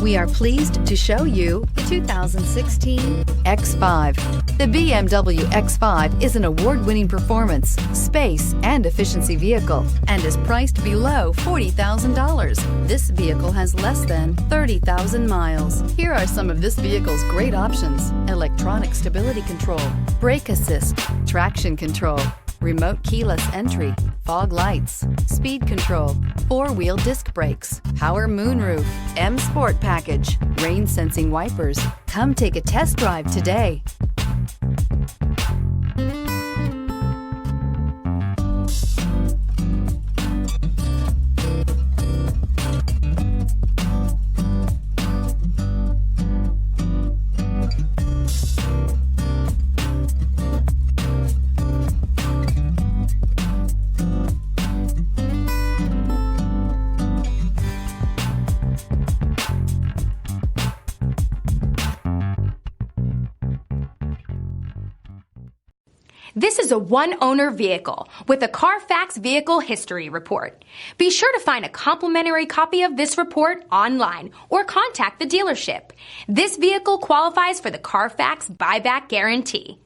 We are pleased to show you the 2016 X5. The BMW X5 is an award-winning performance, space, and efficiency vehicle and is priced below $40,000. This vehicle has less than 30,000 miles. Here are some of this vehicle's great options: electronic stability control, brake assist, traction control, remote keyless entry, fog lights, speed control, four-wheel disc brakes, power moonroof, M Sport package, rain sensing wipers. Come take a test drive today. This is a one-owner vehicle with a Carfax Vehicle History Report. Be sure to find a complimentary copy of this report online or contact the dealership. This vehicle qualifies for the Carfax Buyback Guarantee.